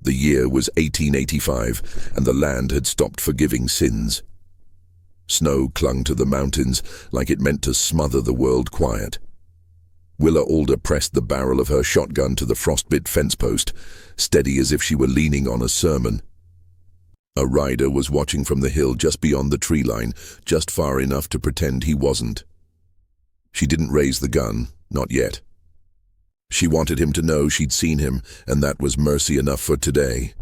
The year was 1885, and the land had stopped forgiving sins. Snow clung to the mountains like it meant to smother the world quiet. Willa Alder pressed the barrel of her shotgun to the frostbit fence post, steady as if she were leaning on a sermon. A rider was watching from the hill just beyond the tree line, just far enough to pretend he wasn't. She didn't raise the gun, not yet. She wanted him to know she'd seen him, and that was mercy enough for today.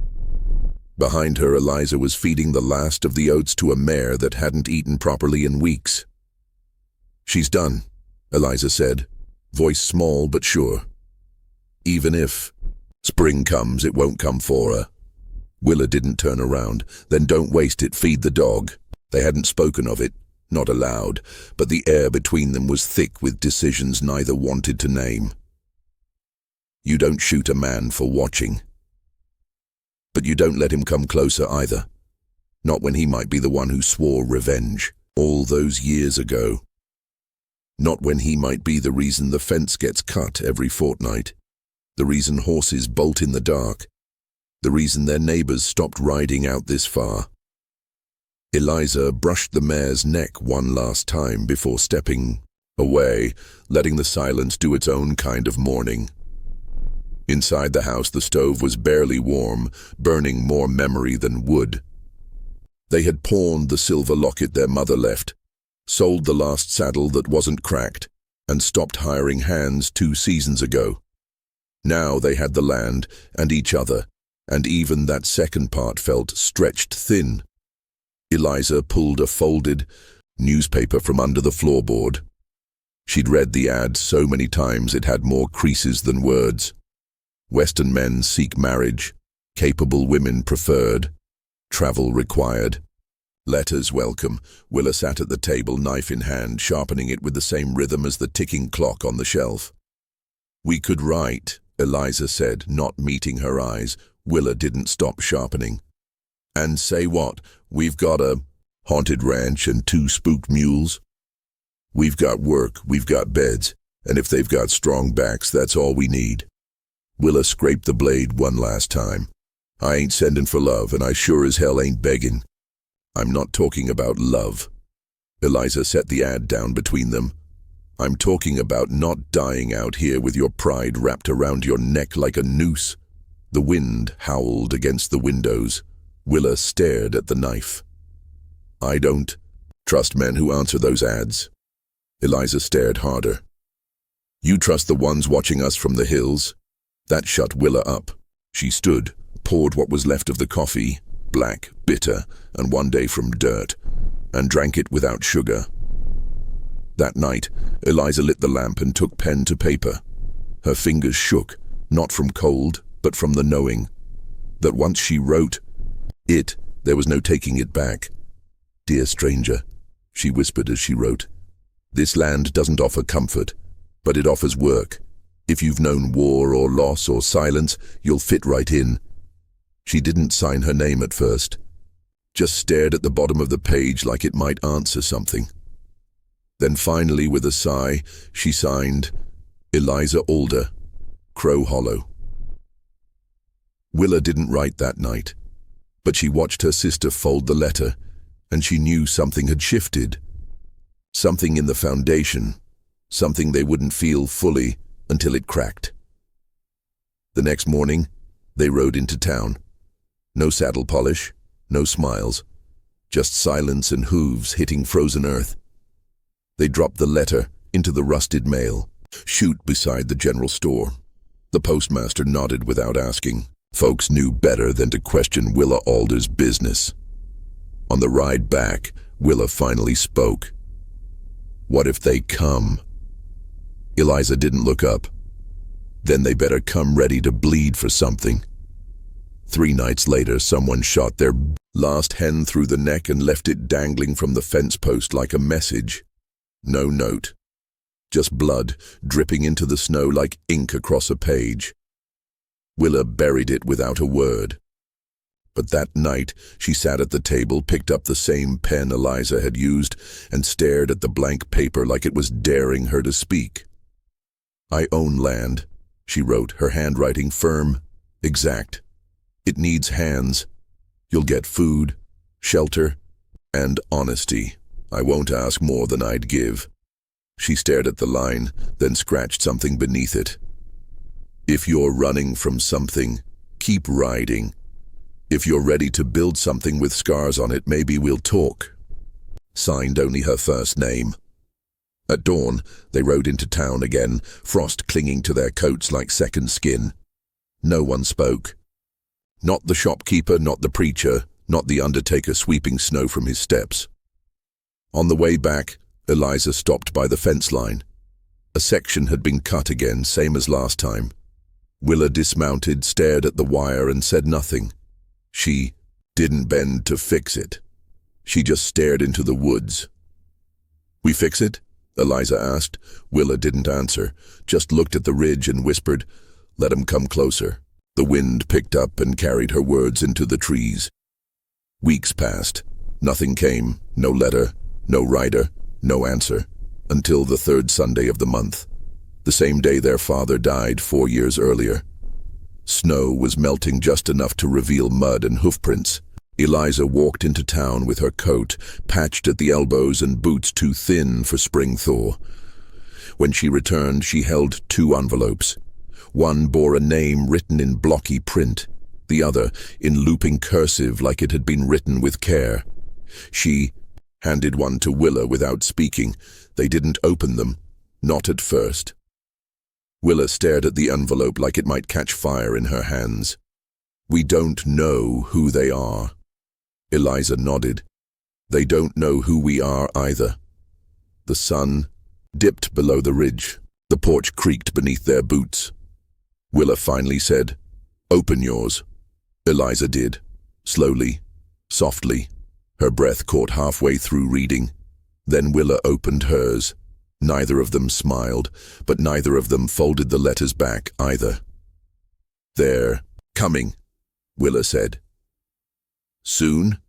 Behind her, Eliza was feeding the last of the oats to a mare that hadn't eaten properly in weeks. "She's done," Eliza said, voice small but sure. "Even if spring comes, it won't come for her." Willa didn't turn around. "Then don't waste it, feed the dog." They hadn't spoken of it, not aloud, but the air between them was thick with decisions neither wanted to name. You don't shoot a man for watching. But you don't let him come closer either. Not when he might be the one who swore revenge all those years ago. Not when he might be the reason the fence gets cut every fortnight. The reason horses bolt in the dark. The reason their neighbors stopped riding out this far. Eliza brushed the mare's neck one last time before stepping away, letting the silence do its own kind of mourning. Inside the house, the stove was barely warm, burning more memory than wood. They had pawned the silver locket their mother left, sold the last saddle that wasn't cracked, and stopped hiring hands 2 seasons ago. Now they had the land and each other, and even that second part felt stretched thin. Eliza pulled a folded newspaper from under the floorboard. She'd read the ad so many times it had more creases than words. Western men seek marriage, capable women preferred, travel required. Letters welcome. Willa sat at the table, knife in hand, sharpening it with the same rhythm as the ticking clock on the shelf. "We could write," Eliza said, not meeting her eyes. Willa didn't stop sharpening. "And say what? We've got a haunted ranch and 2 spooked mules. We've got work, we've got beds, and if they've got strong backs, that's all we need." Willa scraped the blade one last time. "I ain't sending for love, and I sure as hell ain't begging. I'm not talking about love." Eliza set the ad down between them. "I'm talking about not dying out here with your pride wrapped around your neck like a noose." The wind howled against the windows. Willa stared at the knife. "I don't trust men who answer those ads." Eliza stared harder. "You trust the ones watching us from the hills?" That shut Willa up. She stood, poured what was left of the coffee, black, bitter, and one day from dirt, and drank it without sugar. That night, Eliza lit the lamp and took pen to paper. Her fingers shook, not from cold, but from the knowing that once she wrote it, there was no taking it back. "Dear stranger," she whispered as she wrote, "this land doesn't offer comfort, but it offers work. If you've known war or loss or silence, you'll fit right in." She didn't sign her name at first, just stared at the bottom of the page like it might answer something. Then finally, with a sigh, she signed, Eliza Alder, Crow Hollow. Willa didn't write that night, but she watched her sister fold the letter, and she knew something had shifted. Something in the foundation, something they wouldn't feel fully until it cracked. The next morning, they rode into town. No saddle polish, no smiles, just silence and hooves hitting frozen earth. They dropped the letter into the rusted mail, chute beside the general store. The postmaster nodded without asking. Folks knew better than to question Willa Alder's business. On the ride back, Willa finally spoke. "What if they come?" Eliza didn't look up. "Then they better come ready to bleed for something." 3 nights later, someone shot their last hen through the neck and left it dangling from the fence post like a message. No note. Just blood dripping into the snow like ink across a page. Willa buried it without a word. But that night, she sat at the table, picked up the same pen Eliza had used, and stared at the blank paper like it was daring her to speak. "I own land," she wrote, her handwriting firm, exact. It needs hands. You'll get food, shelter, and honesty. I won't ask more than I'd give." She stared at the line, then scratched something beneath it. "If you're running from something, keep riding. If you're ready to build something with scars on it, maybe we'll talk." Signed only her first name. At dawn, they rode into town again, frost clinging to their coats like second skin. No one spoke. Not the shopkeeper, not the preacher, not the undertaker sweeping snow from his steps. On the way back, Eliza stopped by the fence line. A section had been cut again, same as last time. Willa dismounted, stared at the wire, and said nothing. She didn't bend to fix it. She just stared into the woods. "We fix it?" Eliza asked. Willa didn't answer, just looked at the ridge and whispered, "Let him come closer." The wind picked up and carried her words into the trees. Weeks passed. Nothing came, no letter, no rider, no answer, until the third Sunday of the month, the same day their father died 4 years earlier. Snow was melting just enough to reveal mud and hoofprints. Eliza walked into town with her coat patched at the elbows and boots too thin for spring thaw. When she returned, she held 2 envelopes. One bore a name written in blocky print, the other in looping cursive like it had been written with care. She handed one to Willa without speaking. They didn't open them, not at first. Willa stared at the envelope like it might catch fire in her hands. "We don't know who they are." Eliza nodded. "They don't know who we are either." The sun dipped below the ridge. The porch creaked beneath their boots. Willa finally said, "Open yours." Eliza did, slowly, softly. Her breath caught halfway through reading. Then Willa opened hers. Neither of them smiled, but neither of them folded the letters back either. "They're coming," Willa said. "Soon?"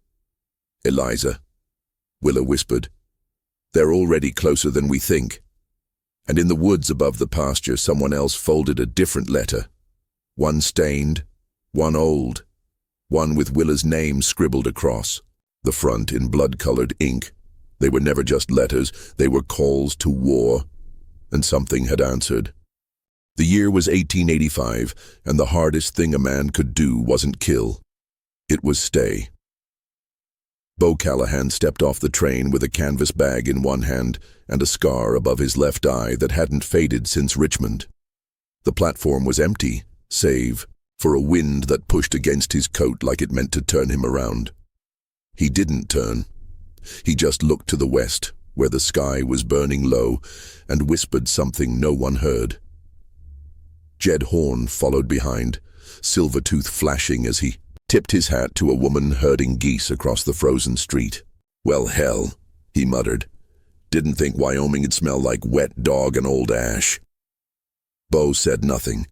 "Eliza," Willa whispered. "They're already closer than we think." And in the woods above the pasture, someone else folded a different letter. One stained, one old, one with Willa's name scribbled across, the front in blood-colored ink. They were never just letters, they were calls to war, and something had answered. The year was 1885, and the hardest thing a man could do wasn't kill. It was stay. Bo Callahan stepped off the train with a canvas bag in one hand and a scar above his left eye that hadn't faded since Richmond. The platform was empty, save for a wind that pushed against his coat like it meant to turn him around. He didn't turn. He just looked to the west, where the sky was burning low, and whispered something no one heard. Jed Horn followed behind, silver tooth flashing as he tipped his hat to a woman herding geese across the frozen street. "Well, hell," he muttered. "Didn't think Wyoming'd smell like wet dog and old ash." Bo said nothing.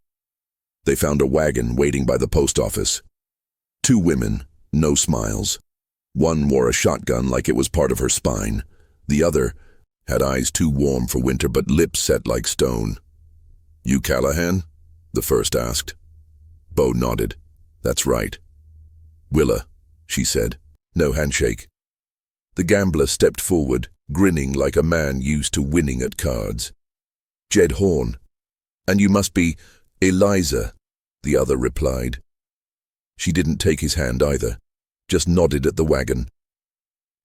They found a wagon waiting by the post office. 2 women, no smiles. One wore a shotgun like it was part of her spine. The other had eyes too warm for winter but lips set like stone. "You Callahan?" the first asked. Bo nodded. "That's right." "Willa," she said. No handshake. The gambler stepped forward, grinning like a man used to winning at cards. "Jed Horn. And you must be Eliza," the other replied. She didn't take his hand either, just nodded at the wagon.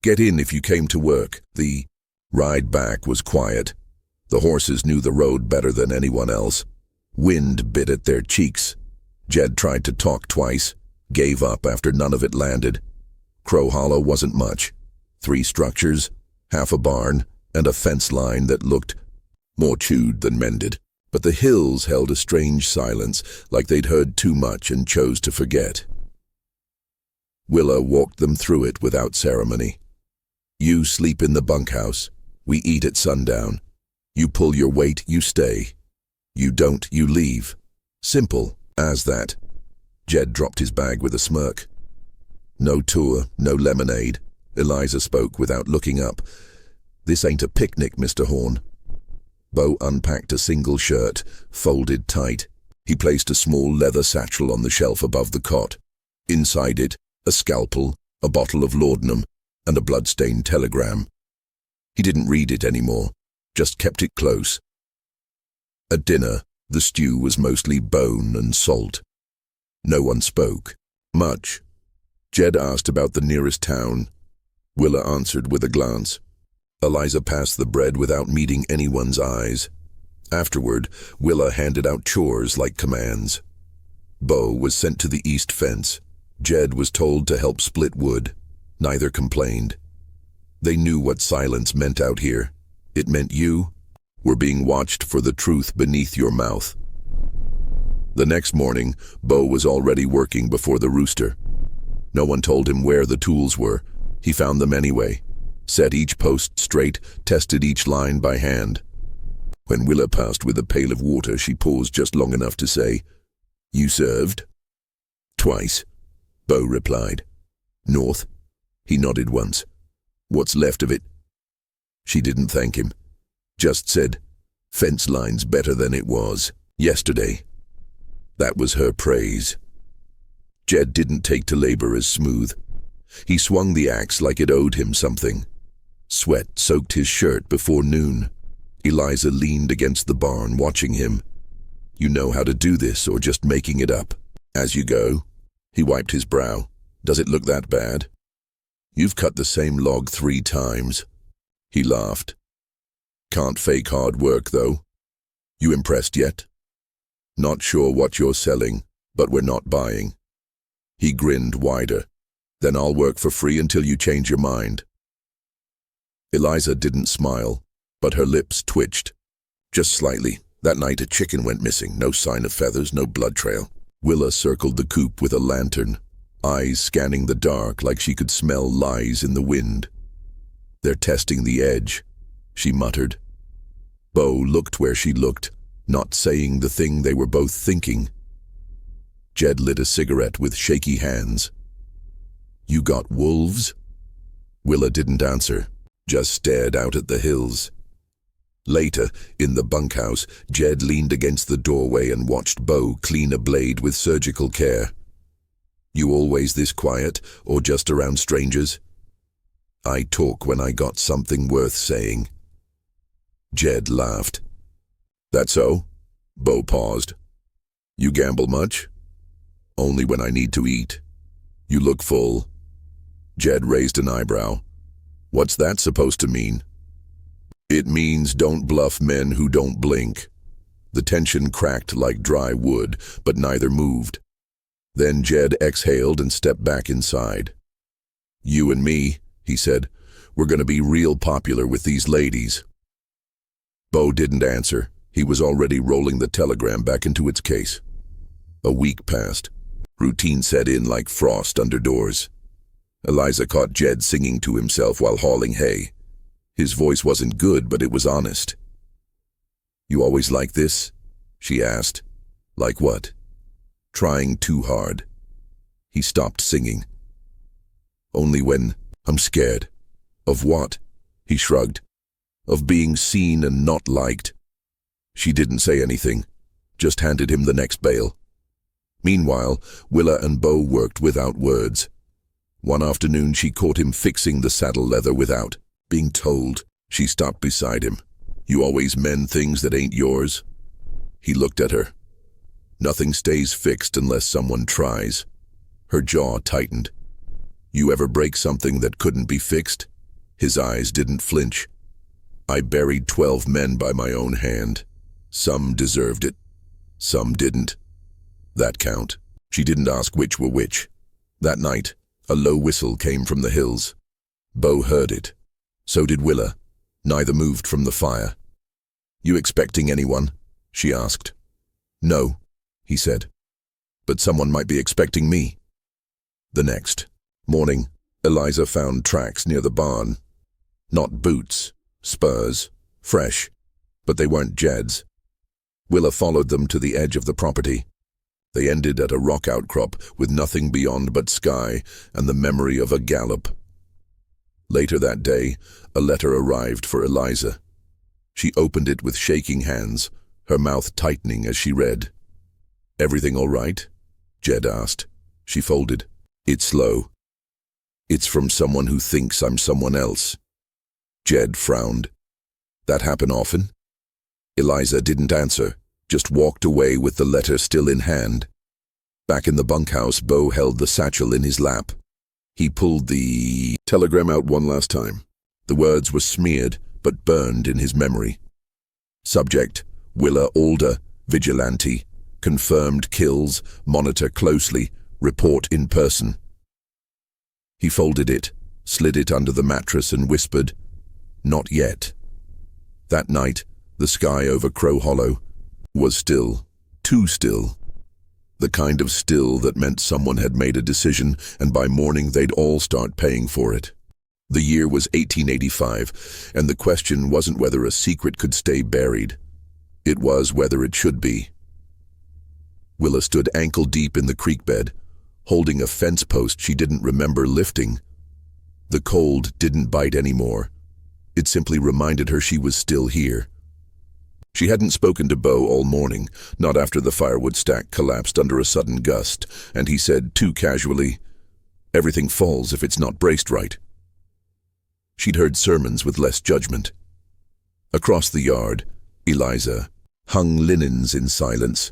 "Get in if you came to work." The ride back was quiet. The horses knew the road better than anyone else. Wind bit at their cheeks. Jed tried to talk twice, gave up after none of it landed. Crow Hollow wasn't much. 3 structures, half a barn, and a fence line that looked more chewed than mended. But the hills held a strange silence, like they'd heard too much and chose to forget. Willa walked them through it without ceremony. "You sleep in the bunkhouse. We eat at sundown. You pull your weight, you stay. You don't, you leave. Simple as that." Jed dropped his bag with a smirk. "No tour, no lemonade," Eliza spoke without looking up. "This ain't a picnic, Mr. Horn." Bo unpacked a single shirt, folded tight. He placed a small leather satchel on the shelf above the cot. Inside it, a scalpel, a bottle of laudanum, and a blood-stained telegram. He didn't read it anymore, just kept it close. At dinner, the stew was mostly bone and salt. No one spoke. Much. Jed asked about the nearest town. Willa answered with a glance. Eliza passed the bread without meeting anyone's eyes. Afterward, Willa handed out chores like commands. Bo was sent to the east fence. Jed was told to help split wood. Neither complained. They knew what silence meant out here. It meant you were being watched for the truth beneath your mouth. The next morning, Bo was already working before the rooster. No one told him where the tools were. He found them anyway, set each post straight, tested each line by hand. When Willa passed with a pail of water, she paused just long enough to say, "You served?" "Twice," Bo replied. "North?" He nodded once. "What's left of it?" She didn't thank him, just said, "Fence line's better than it was yesterday." That was her praise. Jed didn't take to labor as smooth. He swung the axe like it owed him something. Sweat soaked his shirt before noon. Eliza leaned against the barn, watching him. "You know how to do this, or just making it up?" "As you go." He wiped his brow. "Does it look that bad?" "You've cut the same log 3 times. He laughed. "Can't fake hard work, though. You impressed yet?" "Not sure what you're selling, but we're not buying." He grinned wider. "Then I'll work for free until you change your mind." Eliza didn't smile, but her lips twitched. Just slightly. That night a chicken went missing. No sign of feathers, no blood trail. Willa circled the coop with a lantern, eyes scanning the dark like she could smell lies in the wind. "They're testing the edge," she muttered. Bo looked where she looked, not saying the thing they were both thinking. Jed lit a cigarette with shaky hands. "You got wolves?" Willa didn't answer, just stared out at the hills. Later, in the bunkhouse, Jed leaned against the doorway and watched Bo clean a blade with surgical care. "You always this quiet, or just around strangers?" "I talk when I got something worth saying." Jed laughed. "That so?" Bo paused. "You gamble much?" "Only when I need to eat." "You look full." Jed raised an eyebrow. "What's that supposed to mean?" "It means don't bluff men who don't blink." The tension cracked like dry wood, but neither moved. Then Jed exhaled and stepped back inside. "You and me," he said, "we're going to be real popular with these ladies." Bo didn't answer. He was already rolling the telegram back into its case. A week passed. Routine set in like frost under doors. Eliza caught Jed singing to himself while hauling hay. His voice wasn't good, but it was honest. "You always like this?" she asked. "Like what?" "Trying too hard." He stopped singing. "Only when I'm scared." "Of what?" He shrugged. "Of being seen and not liked." She didn't say anything, just handed him the next bale. Meanwhile, Willa and Bo worked without words. One afternoon she caught him fixing the saddle leather without being told. She stopped beside him. "You always mend things that ain't yours?" He looked at her. "Nothing stays fixed unless someone tries." Her jaw tightened. "You ever break something that couldn't be fixed?" His eyes didn't flinch. "I buried 12 men by my own hand. Some deserved it. Some didn't. That count." She didn't ask which were which. That night, a low whistle came from the hills. Bo heard it. So did Willa. Neither moved from the fire. "You expecting anyone?" she asked. "No," he said. "But someone might be expecting me." The next morning, Eliza found tracks near the barn. Not boots, spurs, fresh, but they weren't Jed's. Willa followed them to the edge of the property. They ended at a rock outcrop with nothing beyond but sky and the memory of a gallop. Later that day, a letter arrived for Eliza. She opened it with shaking hands, her mouth tightening as she read. "Everything all right?" Jed asked. She folded. It's slow. It's from someone who thinks I'm someone else. Jed frowned. That happen often? Eliza didn't answer, just walked away with the letter still in hand. Back in the bunkhouse, Bo held the satchel in his lap. He pulled the telegram out one last time. The words were smeared, but burned in his memory. Subject, Willa Alder, vigilante. Confirmed kills, monitor closely, report in person. He folded it, slid it under the mattress and whispered, "Not yet." That night, the sky over Crow Hollow was still, too still. The kind of still that meant someone had made a decision, and by morning they'd all start paying for it. The year was 1885, and the question wasn't whether a secret could stay buried. It was whether it should be. Willa stood ankle-deep in the creek bed, holding a fence post she didn't remember lifting. The cold didn't bite anymore. It simply reminded her she was still here. She hadn't spoken to Bo all morning, not after the firewood stack collapsed under a sudden gust, and he said too casually, "Everything falls if it's not braced right." She'd heard sermons with less judgment. Across the yard, Eliza hung linens in silence.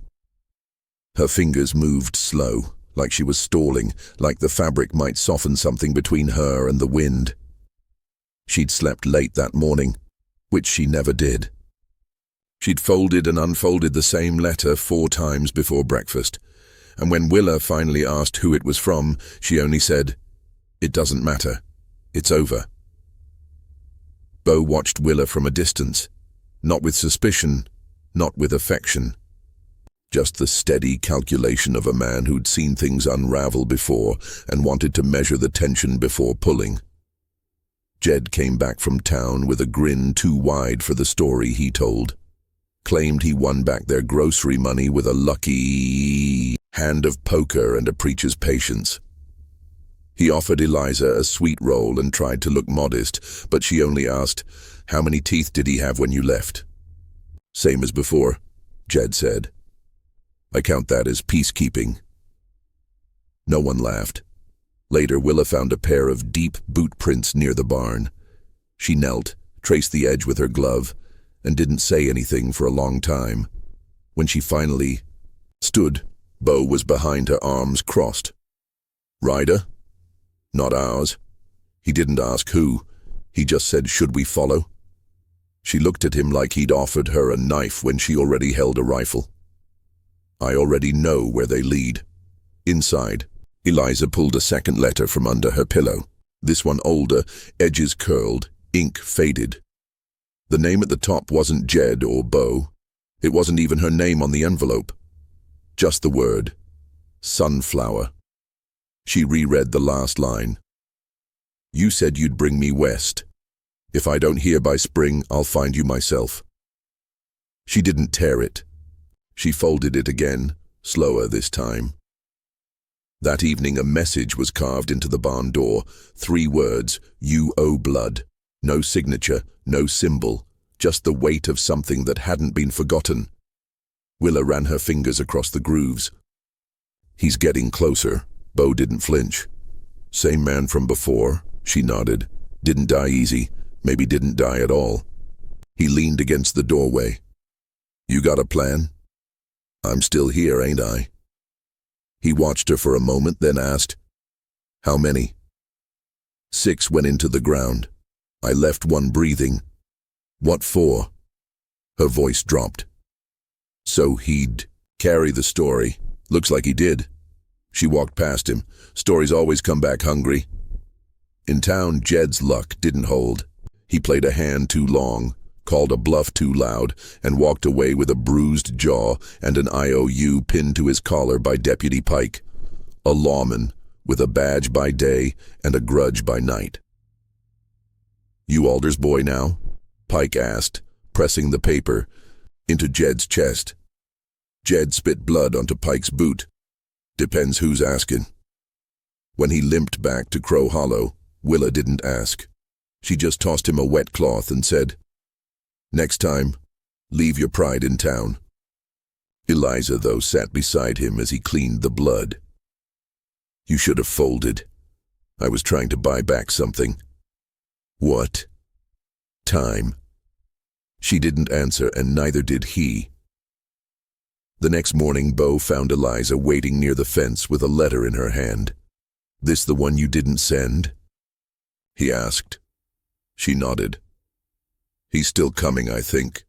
Her fingers moved slow, like she was stalling, like the fabric might soften something between her and the wind. She'd slept late that morning, which she never did. She'd folded and unfolded the same letter 4 times before breakfast, and when Willa finally asked who it was from, she only said, "It doesn't matter. It's over." Bo watched Willa from a distance, not with suspicion, not with affection. Just the steady calculation of a man who'd seen things unravel before and wanted to measure the tension before pulling. Jed came back from town with a grin too wide for the story he told. Claimed he won back their grocery money with a lucky hand of poker and a preacher's patience. He offered Eliza a sweet roll and tried to look modest, but she only asked, "How many teeth did he have when you left?" "Same as before," Jed said. "I count that as peacekeeping." No one laughed. Later, Willa found a pair of deep boot prints near the barn. She knelt, traced the edge with her glove, and didn't say anything for a long time. When she finally stood, Bo was behind her, arms crossed. "Ryder?" "Not ours." He didn't ask who. He just said, "Should we follow?" She looked at him like he'd offered her a knife when she already held a rifle. "I already know where they lead." Inside, Eliza pulled a second letter from under her pillow. This one older, edges curled, ink faded. The name at the top wasn't Jed or Bo. It wasn't even her name on the envelope. Just the word, Sunflower. She reread the last line. "You said you'd bring me west. If I don't hear by spring, I'll find you myself." She didn't tear it. She folded it again, slower this time. That evening a message was carved into the barn door. 3 words, "You owe blood." No signature, no symbol, just the weight of something that hadn't been forgotten. Willa ran her fingers across the grooves. "He's getting closer." Bo didn't flinch. "Same man from before," she nodded. "Didn't die easy, maybe didn't die at all." He leaned against the doorway. "You got a plan?" "I'm still here, ain't I?" He watched her for a moment, then asked, "How many?" 6 went into the ground. I left 1 breathing." "What for?" Her voice dropped. "So he'd carry the story. Looks like he did." She walked past him. "Stories always come back hungry." In town, Jed's luck didn't hold. He played a hand too long, called a bluff too loud, and walked away with a bruised jaw and an IOU pinned to his collar by Deputy Pike. A lawman, with a badge by day and a grudge by night. "You Alder's boy now?" Pike asked, pressing the paper into Jed's chest. Jed spit blood onto Pike's boot. "Depends who's asking." When he limped back to Crow Hollow, Willa didn't ask. She just tossed him a wet cloth and said, "Next time, leave your pride in town." Eliza, though, sat beside him as he cleaned the blood. You should have folded. I was trying to buy back something. What? Time. She didn't answer, and neither did he. The next morning, Bo found Eliza waiting near the fence with a letter in her hand. This the one you didn't send? He asked. She nodded. He's still coming, I think.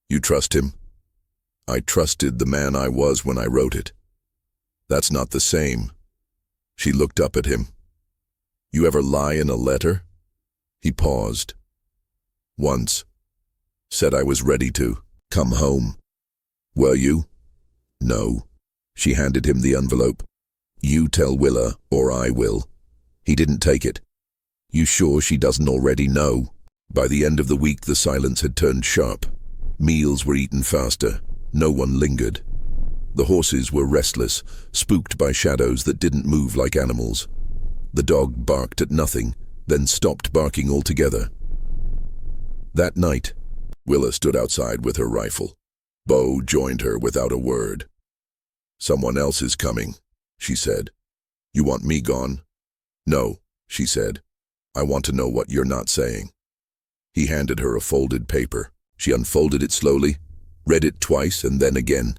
You trust him? I trusted the man I was when I wrote it. That's not the same. She looked up at him. You ever lie in a letter? He paused. Once. Said I was ready to come home. Were you? No. She handed him the envelope. You tell Willa, or I will. He didn't take it. You sure she doesn't already know? By the end of the week, the silence had turned sharp. Meals were eaten faster. No one lingered. The horses were restless, spooked by shadows that didn't move like animals. The dog barked at nothing, then stopped barking altogether. That night, Willa stood outside with her rifle. Bo joined her without a word. Someone else is coming, she said. You want me gone? No, she said. I want to know what you're not saying. He handed her a folded paper. She unfolded it slowly, read it twice and then again.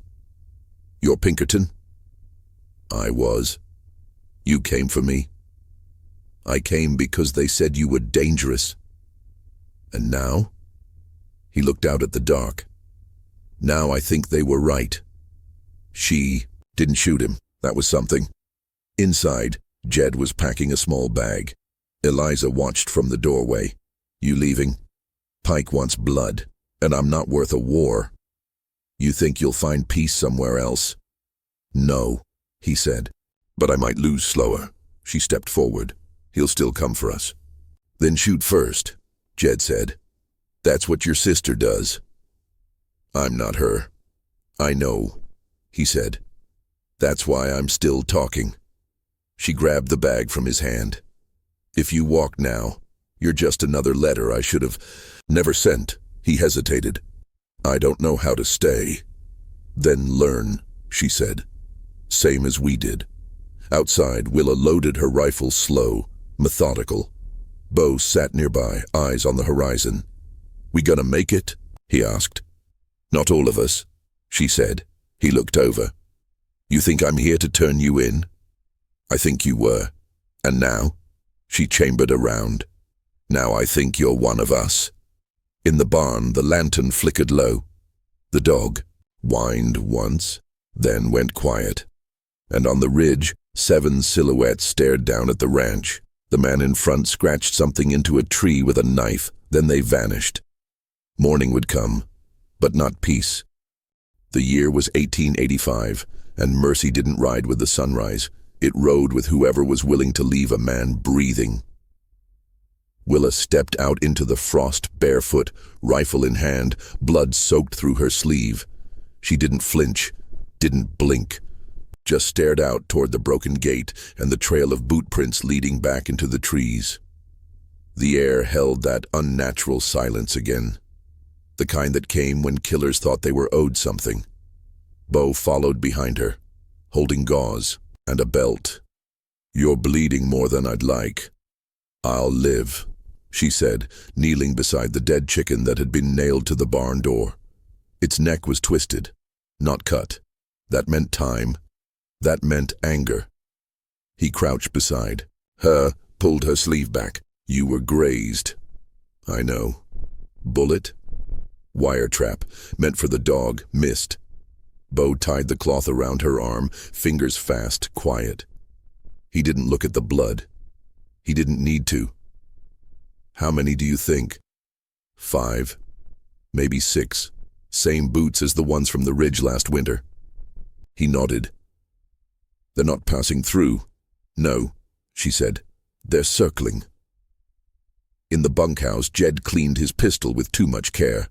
You're Pinkerton? I was. You came for me? I came because they said you were dangerous. And now? He looked out at the dark. Now I think they were right. She didn't shoot him. That was something. Inside, Jed was packing a small bag. Eliza watched from the doorway. You leaving? Pike wants blood, and I'm not worth a war. You think you'll find peace somewhere else? No, he said. But I might lose slower. She stepped forward. He'll still come for us. Then shoot first, Jed said. That's what your sister does. I'm not her. I know, he said. That's why I'm still talking. She grabbed the bag from his hand. If you walk now, you're just another letter I should have never sent. He hesitated. I don't know how to stay. Then learn, she said. Same as we did. Outside, Willa loaded her rifle slow, methodical. Bo sat nearby, eyes on the horizon. We gonna make it? He asked. Not all of us, she said. He looked over. You think I'm here to turn you in? I think you were. And now? She chambered around. Now I think you're one of us. In the barn, the lantern flickered low. The dog whined once, then went quiet. And on the ridge, 7 silhouettes stared down at the ranch. The man in front scratched something into a tree with a knife, then they vanished. Morning would come, but not peace. The year was 1885, and Mercy didn't ride with the sunrise. It rode with whoever was willing to leave a man breathing. Willa stepped out into the frost barefoot, rifle in hand, blood soaked through her sleeve. She didn't flinch, didn't blink, just stared out toward the broken gate and the trail of boot prints leading back into the trees. The air held that unnatural silence again, the kind that came when killers thought they were owed something. Bo followed behind her, holding gauze and a belt. You're bleeding more than I'd like. I'll live, she said, kneeling beside the dead chicken that had been nailed to the barn door. Its neck was twisted, not cut. That meant time. That meant anger. He crouched beside her, pulled her sleeve back. You were grazed. I know. Bullet? Wire trap, meant for the dog, missed. Bo tied the cloth around her arm, fingers fast, quiet. He didn't look at the blood. He didn't need to. How many do you think? 5. Maybe 6. Same boots as the ones from the ridge last winter. He nodded. They're not passing through. No, she said. They're circling. In the bunkhouse, Jed cleaned his pistol with too much care.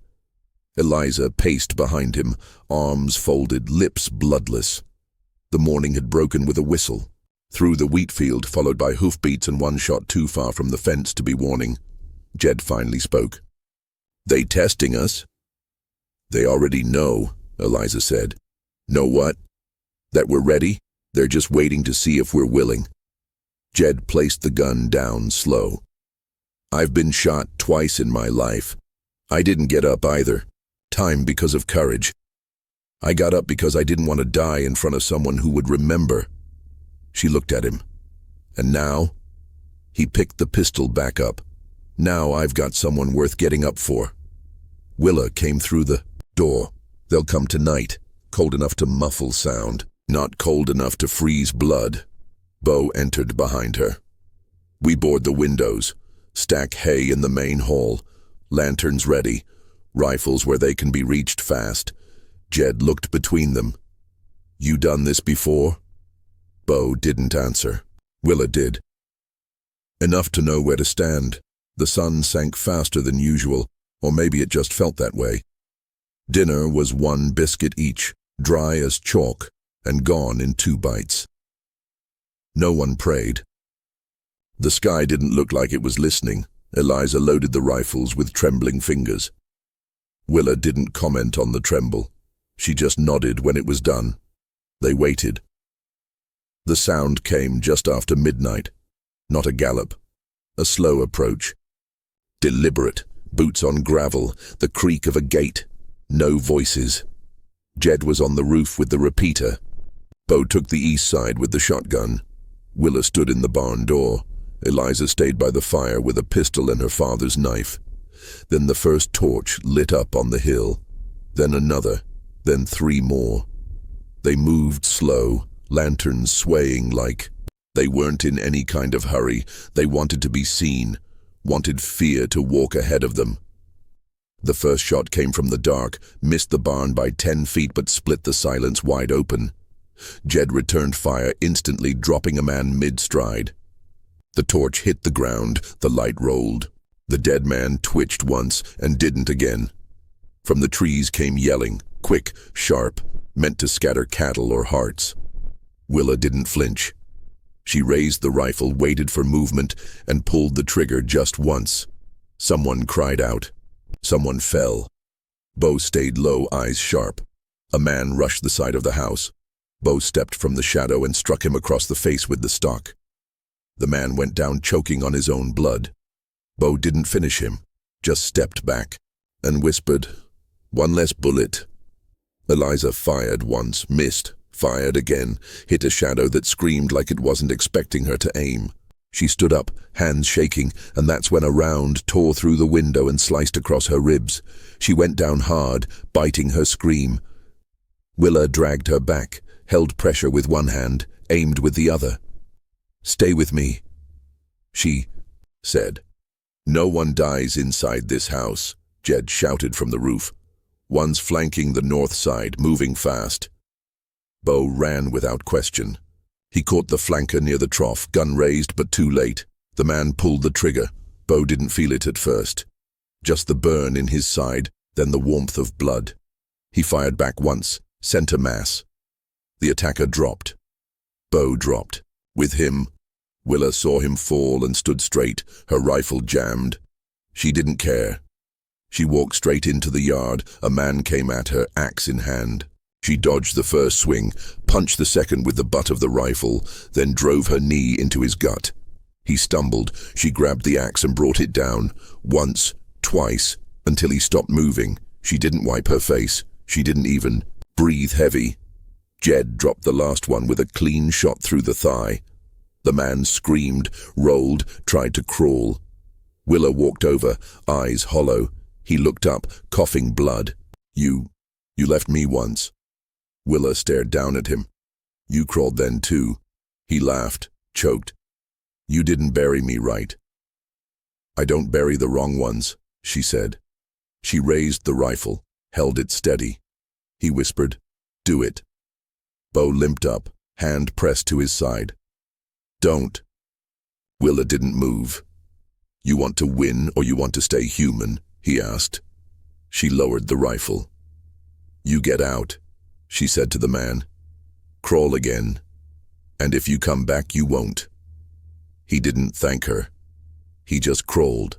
Eliza paced behind him, arms folded, lips bloodless. The morning had broken with a whistle. Through the wheat field, followed by hoofbeats and one shot too far from the fence to be warning. Jed finally spoke. They testing us? They already know, Eliza said. Know what? That we're ready? They're just waiting to see if we're willing." Jed placed the gun down slow. "I've been shot twice in my life. I didn't get up either. Time because of courage. I got up because I didn't want to die in front of someone who would remember." She looked at him. "And now?" He picked the pistol back up. "Now I've got someone worth getting up for." Willa came through the door. "They'll come tonight, cold enough to muffle sound, not cold enough to freeze blood." Bo entered behind her. "We board the windows, stack hay in the main hall, lanterns ready, rifles where they can be reached fast." Jed looked between them. "You done this before?" Bo didn't answer. Willa did. Enough to know where to stand. The sun sank faster than usual, or maybe it just felt that way. Dinner was 1 biscuit each, dry as chalk, and gone in 2 bites. No one prayed. The sky didn't look like it was listening. Eliza loaded the rifles with trembling fingers. Willa didn't comment on the tremble. She just nodded when it was done. They waited. The sound came just after midnight. Not a gallop. A slow approach. Deliberate. Boots on gravel. The creak of a gate. No voices. Jed was on the roof with the repeater. Bo took the east side with the shotgun. Willa stood in the barn door. Eliza stayed by the fire with a pistol and her father's knife. Then the first torch lit up on the hill. Then another. Then 3 more. They moved slow, lanterns swaying like they weren't in any kind of hurry. They wanted to be seen, wanted fear to walk ahead of them. The first shot came from the dark, missed the barn by 10 feet but split the silence wide open. Jed returned fire instantly, dropping a man mid-stride. The torch hit the ground, the light rolled. The dead man twitched once and didn't again. From the trees came yelling, quick, sharp, meant to scatter cattle or hearts. Willa didn't flinch. She raised the rifle, waited for movement, and pulled the trigger just once. Someone cried out. Someone fell. Bo stayed low, eyes sharp. A man rushed the side of the house. Bo stepped from the shadow and struck him across the face with the stock. The man went down choking on his own blood. Bo didn't finish him, just stepped back and whispered, "One less bullet." Eliza fired once, missed, fired again, hit a shadow that screamed like it wasn't expecting her to aim. She stood up, hands shaking, and that's when a round tore through the window and sliced across her ribs. She went down hard, biting her scream. Willa dragged her back, held pressure with one hand, aimed with the other. "Stay with me," she said. "No one dies inside this house," Jed shouted from the roof. "One's flanking the north side, moving fast." Bo ran without question. He caught the flanker near the trough, gun raised but too late. The man pulled the trigger. Bo didn't feel it at first. Just the burn in his side, then the warmth of blood. He fired back once, center mass. The attacker dropped. Bo dropped. With him. Willa saw him fall and stood straight, her rifle jammed. She didn't care. She walked straight into the yard. A man came at her, axe in hand. She dodged the first swing, punched the second with the butt of the rifle, then drove her knee into his gut. He stumbled. She grabbed the axe and brought it down, once, twice, until he stopped moving. She didn't wipe her face. She didn't even breathe heavy. Jed dropped the last one with a clean shot through the thigh. The man screamed, rolled, tried to crawl. Willa walked over, eyes hollow. He looked up, coughing blood. You left me once." Willa stared down at him. "You crawled then too." He laughed, choked. "You didn't bury me right." "I don't bury the wrong ones," she said. She raised the rifle, held it steady. He whispered, "Do it." Bo limped up, hand pressed to his side. "Don't." Willa didn't move. "You want to win or you want to stay human?" he asked. She lowered the rifle. "You get out," she said to the man. "Crawl again. And if you come back, you won't." He didn't thank her. He just crawled.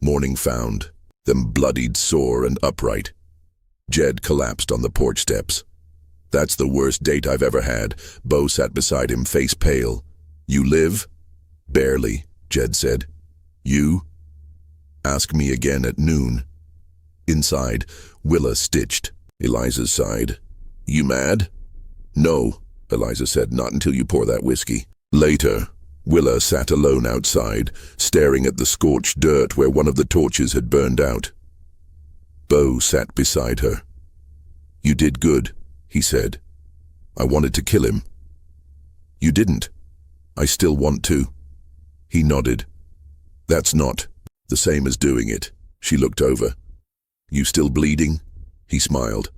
Morning found them bloodied, sore, and upright. Jed collapsed on the porch steps. That's the worst date I've ever had. Bo sat beside him, face pale. You live? Barely, Jed said. You? Ask me again at noon. Inside, Willa stitched. Eliza's sighed. You mad? No, Eliza said, not until you pour that whiskey. Later, Willa sat alone outside, staring at the scorched dirt where one of the torches had burned out. Bo sat beside her. You did good, he said. I wanted to kill him. You didn't. I still want to. He nodded. That's not the same as doing it. She looked over. You still bleeding? He smiled.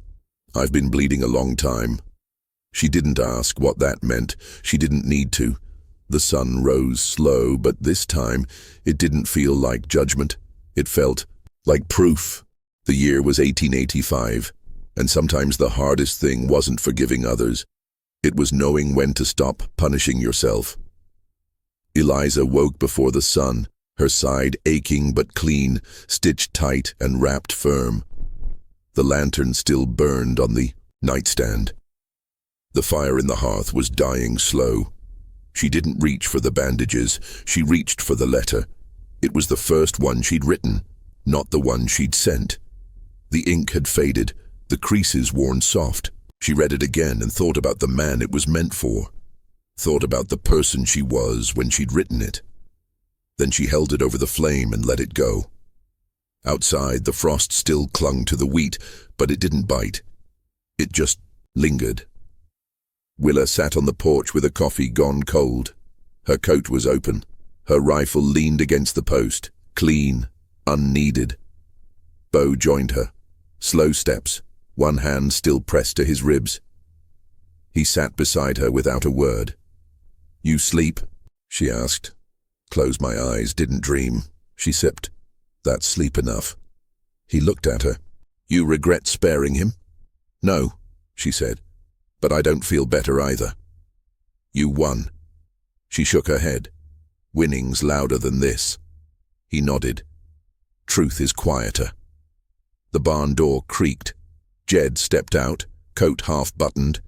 I've been bleeding a long time. She didn't ask what that meant. She didn't need to. The sun rose slow, but this time it didn't feel like judgment. It felt like proof. The year was 1885, and sometimes the hardest thing wasn't forgiving others. It was knowing when to stop punishing yourself. Eliza woke before the sun, her side aching but clean, stitched tight and wrapped firm. The lantern still burned on the nightstand. The fire in the hearth was dying slow. She didn't reach for the bandages, she reached for the letter. It was the first one she'd written, not the one she'd sent. The ink had faded, the creases worn soft. She read it again and thought about the man it was meant for. Thought about the person she was when she'd written it. Then she held it over the flame and let it go. Outside, the frost still clung to the wheat, but it didn't bite. It just lingered. Willa sat on the porch with her coffee gone cold. Her coat was open. Her rifle leaned against the post, clean, unneeded. Bo joined her. Slow steps, one hand still pressed to his ribs. He sat beside her without a word. You sleep? She asked. Close my eyes, didn't dream. She sipped. That's sleep enough. He looked at her. You regret sparing him? No, she said. But I don't feel better either. You won. She shook her head. Winning's louder than this. He nodded. Truth is quieter. The barn door creaked. Jed stepped out, coat half-buttoned,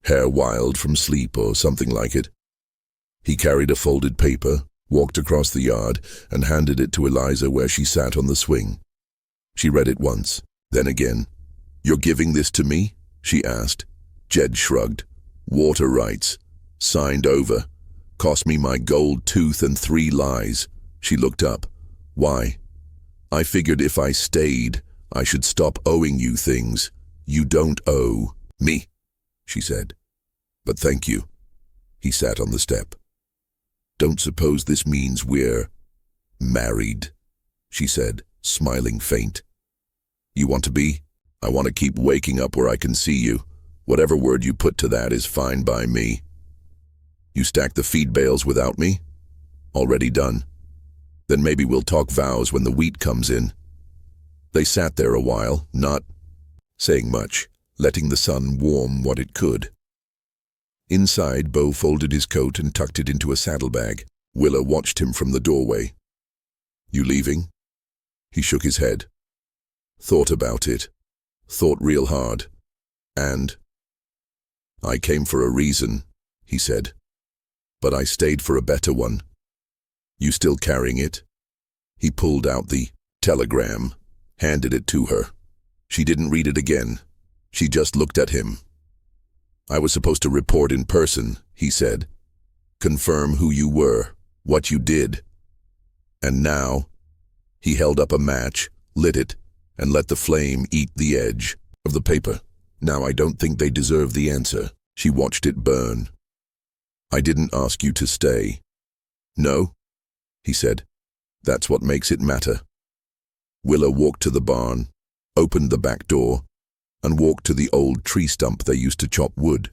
hair wild from sleep or something like it. He carried a folded paper, walked across the yard, and handed it to Eliza where she sat on the swing. She read it once, then again. You're giving this to me? She asked. Jed shrugged. Water rights. Signed over. Cost me my gold tooth and 3 lies. She looked up. Why? I figured if I stayed, I should stop owing you things. You don't owe me, she said. But thank you. He sat on the step. Don't suppose this means we're married, she said, smiling faint. You want to be? I want to keep waking up where I can see you. Whatever word you put to that is fine by me. You stack the feed bales without me? Already done. Then maybe we'll talk vows when the wheat comes in. They sat there a while, not saying much, letting the sun warm what it could. Inside, Bo folded his coat and tucked it into a saddlebag. Willa watched him from the doorway. You leaving? He shook his head. Thought about it. Thought real hard. And I came for a reason, he said. But I stayed for a better one. You still carrying it? He pulled out the telegram, handed it to her. She didn't read it again. She just looked at him. I was supposed to report in person, he said. Confirm who you were, what you did. And now, he held up a match, lit it, and let the flame eat the edge of the paper. Now I don't think they deserve the answer. She watched it burn. I didn't ask you to stay. No, he said. That's what makes it matter. Willa walked to the barn, opened the back door, and walked to the old tree stump they used to chop wood.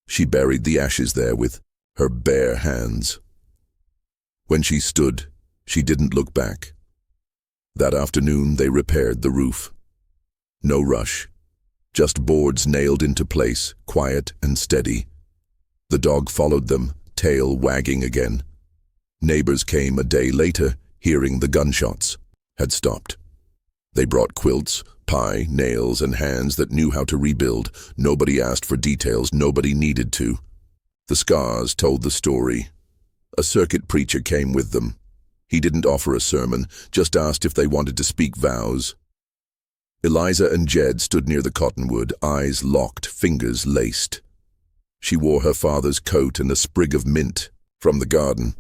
She buried the ashes there with her bare hands. When she stood, she didn't look back. That afternoon they repaired the roof. No rush, just boards nailed into place, quiet and steady. The dog followed them, tail wagging again. Neighbors came a day later, hearing the gunshots. Had stopped. They brought quilts, Pie, nails, and hands that knew how to rebuild. Nobody asked for details, nobody needed to. The scars told the story. A circuit preacher came with them. He didn't offer a sermon, just asked if they wanted to speak vows. Eliza and Jed stood near the cottonwood, eyes locked, fingers laced. She wore her father's coat and a sprig of mint from the garden.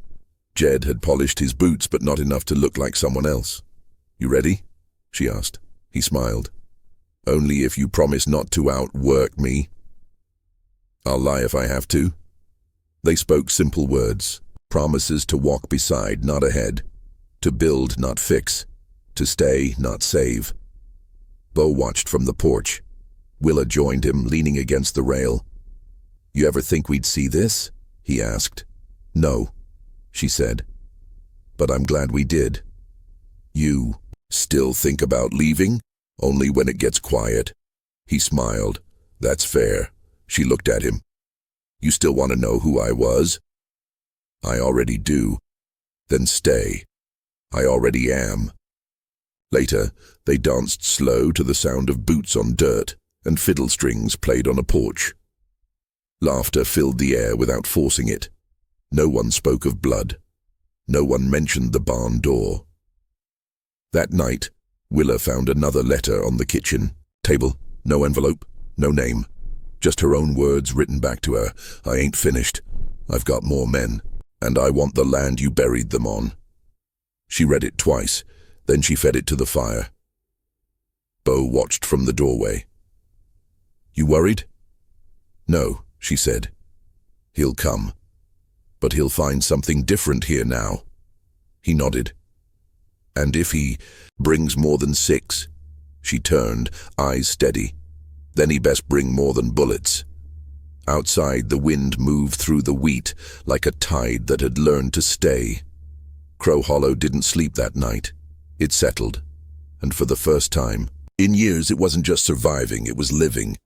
Jed had polished his boots, but not enough to look like someone else. "You ready?" she asked. He smiled. "Only if you promise not to outwork me." "I'll lie if I have to." They spoke simple words, promises to walk beside, not ahead, to build, not fix, to stay, not save. Bo watched from the porch. Willa joined him, leaning against the rail. "You ever think we'd see this?" he asked. "No," she said. "But I'm glad we did." "You still think about leaving? Only when it gets quiet." He smiled. "That's fair." She looked at him. "You still want to know who I was?" "I already do." "Then stay." "I already am." Later, they danced slow to the sound of boots on dirt, and fiddle strings played on a porch. Laughter filled the air without forcing it. No one spoke of blood. No one mentioned the barn door. That night, Willa found another letter on the kitchen table. No envelope, no name. Just her own words written back to her. "I ain't finished. I've got more men, and I want the land you buried them on." She read it twice, then she fed it to the fire. Bo watched from the doorway. "You worried?" "No," she said. "He'll come. But he'll find something different here now." He nodded. "And if he brings more than 6? She turned, eyes steady. "Then he best bring more than bullets." Outside, the wind moved through the wheat like a tide that had learned to stay. Crow Hollow didn't sleep that night. It settled. And for the first time in years, it wasn't just surviving, it was living.